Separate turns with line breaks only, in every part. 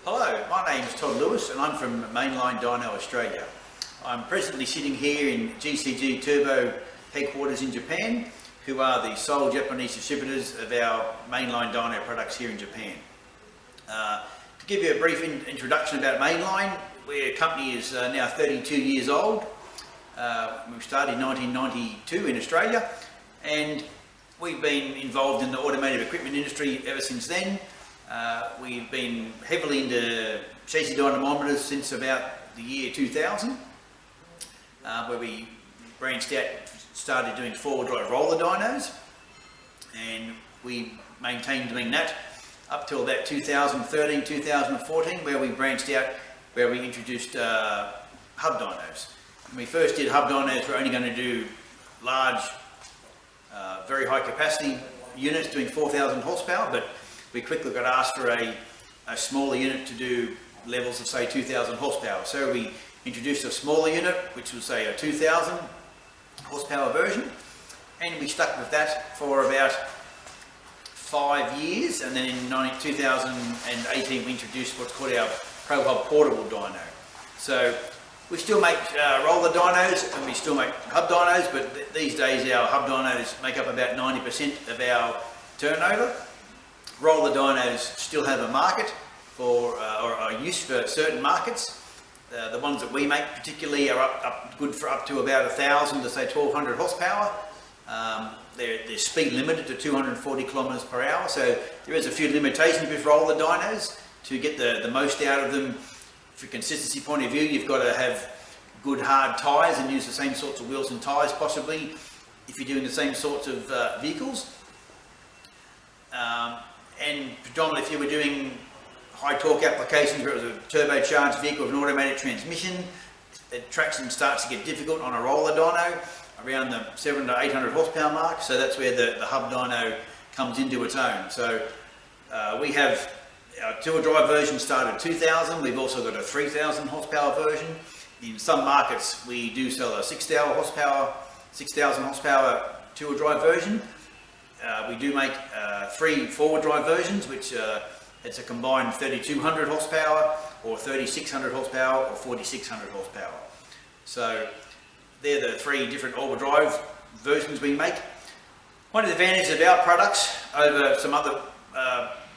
Hello, my name is Todd Lewis and I'm from Mainline Dyno Australia. I'm presently sitting here in GCG Turbo headquarters in Japan, who are the sole Japanese distributors of our Mainline Dyno products here in Japan. To give you a brief introduction about Mainline, our company is now 32 years old. We started in 1992 in Australia, and we've been involved in the automotive equipment industry ever since then. We've been heavily into chassis dynamometers since about the year 2000, where we branched out, started doing four-wheel drive roller dynos, and we maintained doing that up till about 2013, 2014, where we branched out, where we introduced hub dynos. When we first did hub dynos, we were only going to do large, very high capacity units doing 4,000 horsepower, but we quickly got asked for a smaller unit to do levels of say 2,000 horsepower. So we introduced a smaller unit, which was say a 2,000 horsepower version, and we stuck with that for about 5 years, and then in 2018 we introduced what's called our Pro Hub Portable Dyno. So we still make roller dynos and we still make hub dynos, but these days our hub dynos make up about 90% of our turnover. Roller dynos still have a market for, or are used for certain markets. The ones that we make particularly are good for up to about 1,000 to say 1,200 horsepower. They're speed limited to 240 kilometers per hour, so there is a few limitations with roller dynos. To get the most out of them, from a consistency point of view, you've got to have good hard tyres and use the same sorts of wheels and tyres possibly if you're doing the same sorts of vehicles. And predominantly if you were doing high torque applications where it was a turbocharged vehicle with an automatic transmission, the traction starts to get difficult on a roller dyno around the 700 to 800 horsepower mark, so that's where the hub dyno comes into its own. So we have our two-wheel drive version started at 2,000, we've also got a 3,000 horsepower version. In some markets we do sell a 6,000 horsepower two-wheel drive version. We do make 3 four-wheel drive versions, which it's a combined 3,200 horsepower, or 3,600 horsepower, or 4,600 horsepower. So they're the 3 different all-wheel drive versions we make. One of the advantages of our products over some other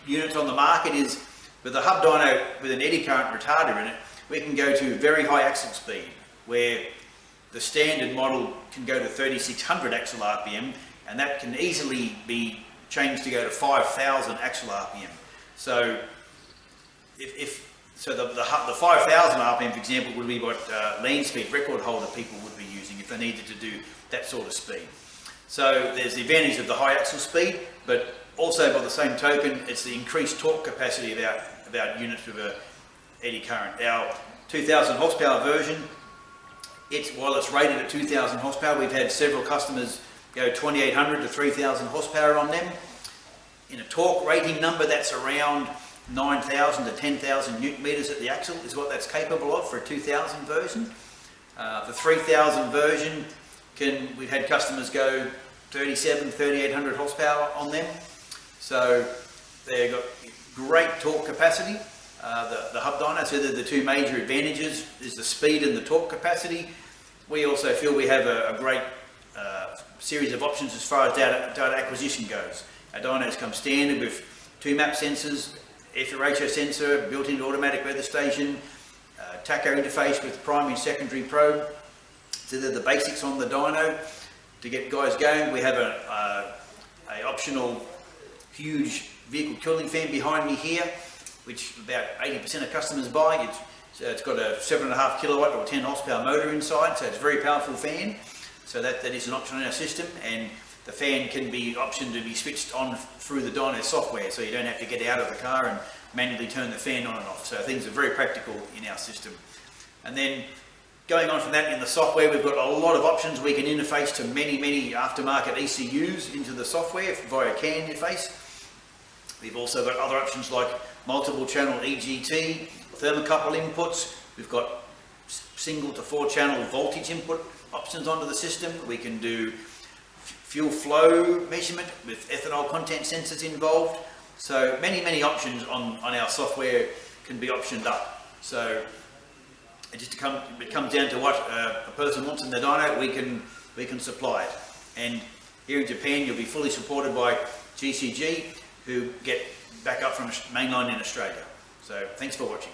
units on the market is with a hub dyno with an eddy current retarder in it, we can go to very high axle speed, where the standard model can go to 3,600 axle RPM, and that can easily be changed to go to 5,000 axle RPM. So the 5,000 RPM, for example, would be what land speed record holder people would be using if they needed to do that sort of speed. So there's the advantage of the high axle speed, but also by the same token, it's the increased torque capacity of our units with a eddy current. Our 2,000 horsepower version, while it's rated at 2,000 horsepower, we've had several customers go 2,800 to 3,000 horsepower on them. In a torque rating number, that's around 9,000 to 10,000 newton meters at the axle is what that's capable of for a 2,000 version. The 3,000 version, we've had customers go 3,700, 3,800 horsepower on them. So they've got great torque capacity, the hub dyno. So they're the 2 major advantages, is the speed and the torque capacity. We also feel we have a great series of options as far as data acquisition goes. Our dynos come standard with 2 map sensors, air ratio sensor, built-in automatic weather station, tacho interface with primary and secondary probe. So they're the basics on the dyno. To get guys going, we have a optional huge vehicle cooling fan behind me here, which about 80% of customers buy. It's got a 7.5 kilowatt or 10 horsepower motor inside, so it's a very powerful fan. So that is an option in our system, and the fan can be optioned to be switched on through the dyno software, so you don't have to get out of the car and manually turn the fan on and off. So things are very practical in our system. And then going on from that, in the software we've got a lot of options. We can interface to many aftermarket ECUs into the software via CAN interface. We've also got other options like multiple channel EGT, thermocouple inputs. We've got single to 4 channel voltage input options onto the system. We can do fuel flow measurement with ethanol content sensors involved. So many options on our software can be optioned up. So it comes down to what a person wants in the dyno, we can supply it. And here in Japan, you'll be fully supported by GCG, who get backup from Mainline in Australia. So thanks for watching.